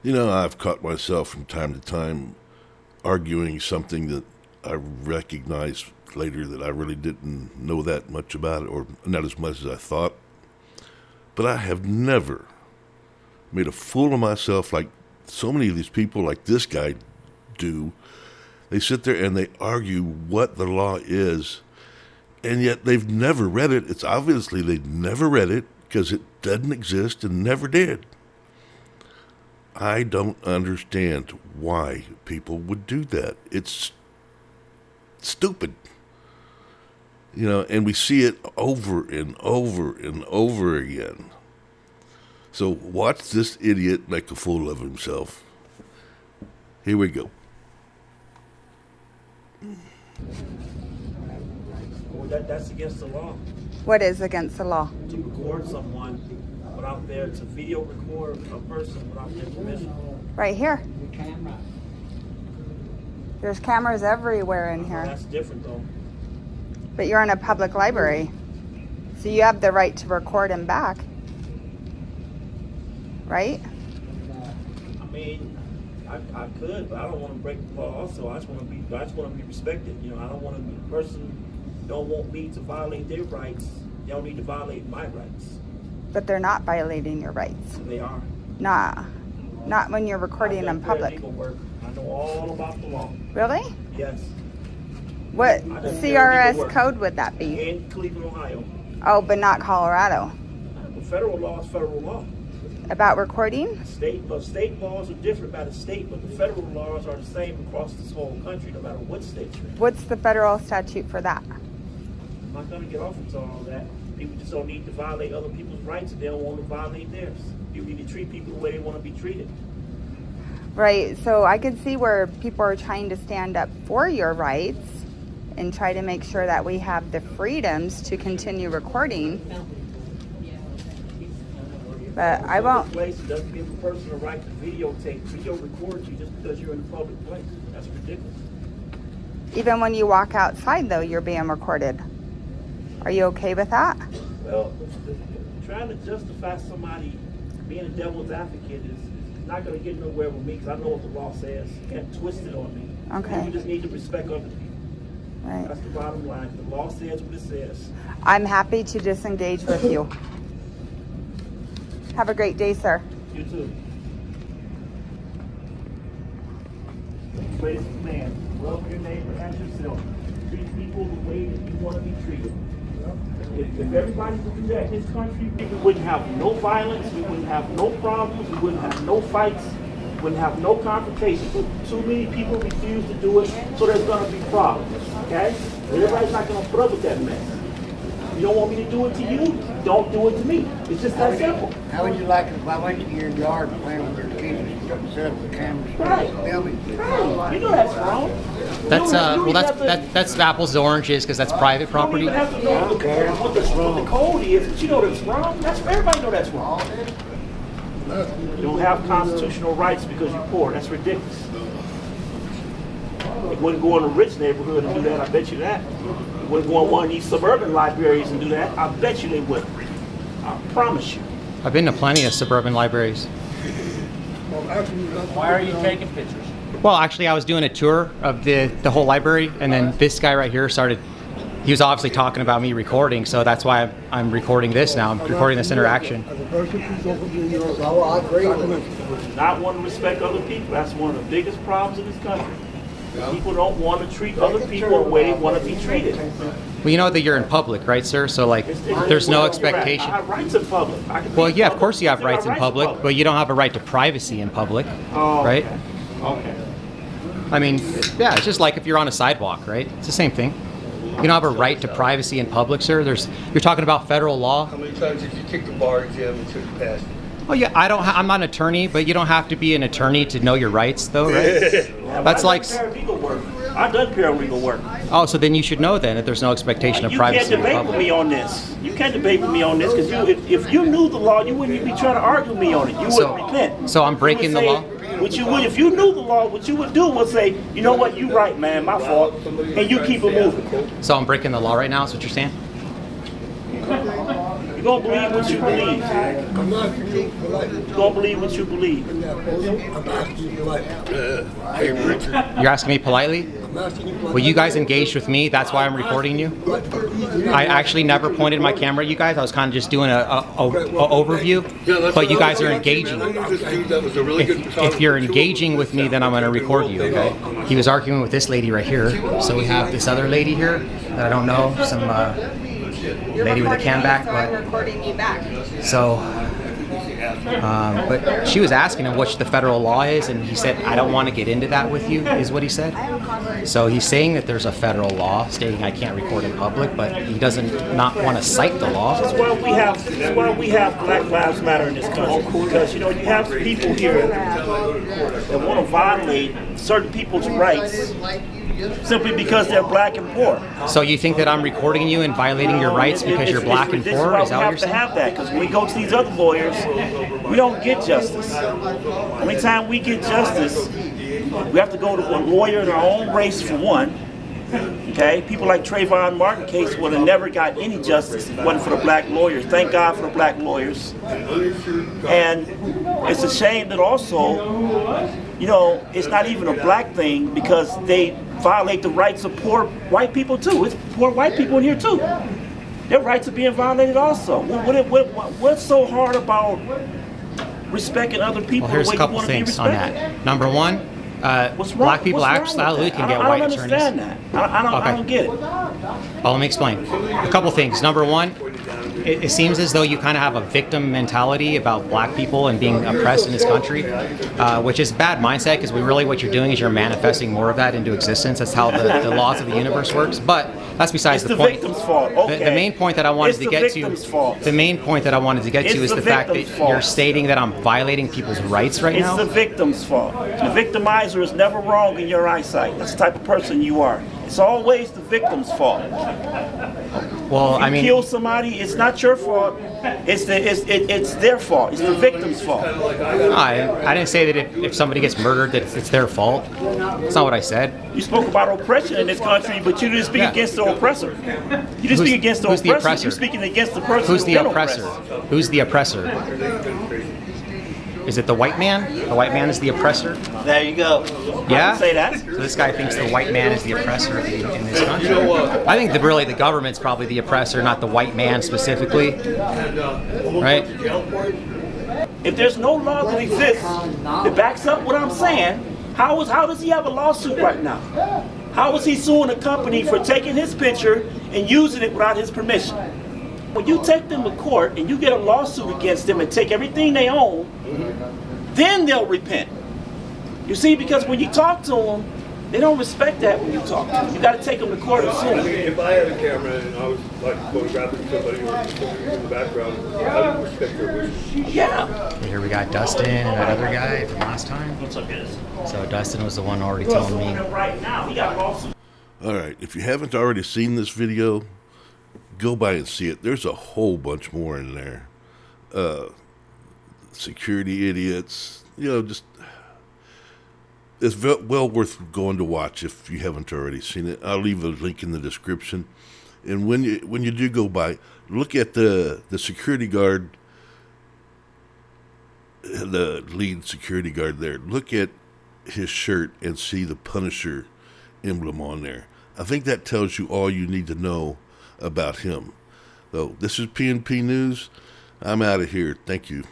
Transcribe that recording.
You know, I've caught myself from time to time arguing something that I recognize later that I really didn't know that much about it, or not as much as I thought. But I have never made a fool of myself like so many of these people, like this guy, do. They sit there and they argue what the law is, and yet they've never read it. It's obviously they've never read it because it doesn't exist and never did. I don't understand why people would do that. It's stupid. You know, and we see it over and over and over again. So watch this idiot make a fool of himself. Here we go. Well, that's against the law. What is against the law? To record someone without their, to video record a person without their permission. Right here. There's cameras everywhere in here. That's different though. But you're in a public library. So you have the right to record him back. Right? I mean, I could, but I don't want to break the law also. I just want to be respected. You know, I don't want to be a person don't want me to violate their rights. They don't need to violate my rights. But they're not violating your rights. They are. Nah. Not when you're recording in public. Legal work. I know all about the law. Really? Yes. What CRS code would that be? In Cleveland, Ohio. Oh, but not Colorado. Well, federal law is federal law. About recording? State laws are different by the state, but the federal laws are the same across this whole country, no matter what state you're in. What's the federal statute for that? I'm not going to get off into all that. People just don't need to violate other people's rights if they don't want to violate theirs. You need to treat people the way they want to be treated. Right, so I could see where people are trying to stand up for your rights and try to make sure that we have the freedoms to continue recording. But I won't. Place doesn't give a person a right to video record you just because you're in a public place. That's ridiculous. Even when you walk outside, though, you're being recorded. Are you okay with that? Well, trying to justify somebody being a devil's advocate is not going to get nowhere with me because I know what the law says. You can't twist it on me. Okay. You just need to respect other people. Right. That's the bottom line. The law says what it says. I'm happy to disengage with you. Have a great day, sir. You too. Praise the man. Love your neighbor as yourself. Treat people the way that you want to be treated. If everybody would do that in this country, we wouldn't have no violence, we wouldn't have no problems, we wouldn't have no fights, we wouldn't have no confrontation. Too many people refuse to do it, so there's going to be problems. Okay? Everybody's not going to put up with that mess. You don't want me to do it to you? Don't do it to me. It's just that simple. How would you like it if I went to your yard and played with your kids and set up the cameras? Right. Filming. You know that's wrong. That's apples to oranges because that's private property. You don't even have to know what the code is, but you know that's wrong. Everybody know that's wrong. You don't have constitutional rights because you're poor. That's ridiculous. They wouldn't go in a rich neighborhood and do that. I bet you that. They wouldn't go in one of these suburban libraries and do that. I bet you they wouldn't. I promise you. I've been to plenty of suburban libraries. Why are you taking pictures? Well, actually, I was doing a tour of the whole library, and then this guy right here started. He was obviously talking about me recording, so that's why I'm recording this now. I'm recording this interaction. Not want to respect other people. That's one of the biggest problems in this country. People don't want to treat other people the way they want to be treated. Well, you know that you're in public, right, sir? So, like, there's no expectation. I have rights in public. Well, yeah, of course you have rights in public, but you don't have a right to privacy in public, right? Okay. I mean, yeah, it's just like if you're on a sidewalk, right? It's the same thing. You don't have a right to privacy in public, sir. You're talking about federal law. How many times did you kick the bar exam and took it past? Oh yeah, I'm not an attorney, but you don't have to be an attorney to know your rights, though, right? That's like paralegal work. I've done paralegal work. Oh, so then you should know then that there's no expectation of privacy in You can't debate public. with me on this. You can't debate with me on this because if you knew the law, you wouldn't be trying to argue with me on it. You wouldn't repent. So I'm breaking the law? If you knew the law, what you would do was say, you know what, you're right, man, my fault, and you keep it moving. So I'm breaking the law right now, is what you're saying? You're gonna believe what you believe. I'm asking you politely. You're gonna believe what you believe. I'm asking you politely. Hey, Richard. You're asking me politely? I'm asking you politely. Well, you guys engaged with me. That's why I'm recording you. I actually never pointed my camera at you guys. I was kind of just doing a overview. But you guys are engaging. If you're engaging with me, then I'm going to record you, okay? He was arguing with this lady right here. So we have this other lady here that I don't know, some lady with a can back. But recording you back. so, but she was asking him what the federal law is, and he said, I don't want to get into that with you, is what he said. So he's saying that there's a federal law stating I can't record in public, but he doesn't not want to cite the law. That's why we have Black Lives Matter in this country. Because, you have people here that want to violate certain people's rights simply because they're black and poor. So you think that I'm recording you and violating your rights because you're black and poor? Is that what you're saying? We have to have that, because when we go to these other lawyers, we don't get justice. Only time we get justice, we have to go to a lawyer in our own race for one. Okay, people like Trayvon Martin case would have never got any justice if it wasn't for the black lawyers. Thank God for the black lawyers. And it's a shame that also, it's not even a black thing, because they violate the rights of poor white people too. It's poor white people in here too. Their rights are being violated also. What's so hard about respecting other people? Well, here's the way a couple you want to be things on respected? that. Number one, What's wrong? black people What's wrong absolutely with can that? get I white don't attorneys. understand that. I don't get it. Well, let me explain. A couple things. Number one, it seems as though you kind of have a victim mentality about black people and being oppressed in this country, which is a bad mindset, because what you're doing is you're manifesting more of that into existence. That's how the laws of the universe works. But that's besides It's the the point. victim's fault. Okay. The main point that I wanted It's to the get victim's to. fault. The main point that I wanted to get to It's is the the fact that victim's fault. you're stating that I'm violating people's rights right It's now. the victim's fault. The victimizer is never wrong in your eyesight. That's the type of person you are. It's always the victim's fault. Well, I mean, Kill somebody, it's not your fault. It's their fault. It's the victim's fault. no, I didn't say that if somebody gets murdered that it's their fault. That's not what I said. You spoke about oppression in this country, but you didn't speak Yeah. against the oppressor. You didn't speak against the who's the oppressor. oppressor? You're speaking against the person Who's who's the been oppressor? oppressed. Who's the oppressor? Is it the white man? The white man is the oppressor? There you go. Yeah? Say that. So this guy thinks the white man is the oppressor in this country. I think really the government's probably the oppressor, not the white man specifically. Right? If there's no law that exists that backs up what I'm saying, how does he have a lawsuit right now? How is he suing a company for taking his picture and using it without his permission? When you take them to court and you get a lawsuit against them and take everything they own, then they'll repent. You see, because when you talk to them, they don't respect that when you talk to them. You got to take them to court and sue them. If I had a camera and I was like photographing somebody in the background, I would respect their wishes. Yeah. Here we got Dustin and that other guy from last time. What's up, guys? So Dustin was the one already telling me. Right now, he got a lawsuit. All right, if you haven't already seen this video, go by and see it. There's a whole bunch more in there. Security idiots, just it's well worth going to watch if you haven't already seen it. I'll leave a link in the description. And when you do go by, look at the security guard, the lead security guard there. Look at his shirt and see the Punisher emblem on there. I think that tells you all you need to know about him. So this is PNP News. I'm out of here. Thank you.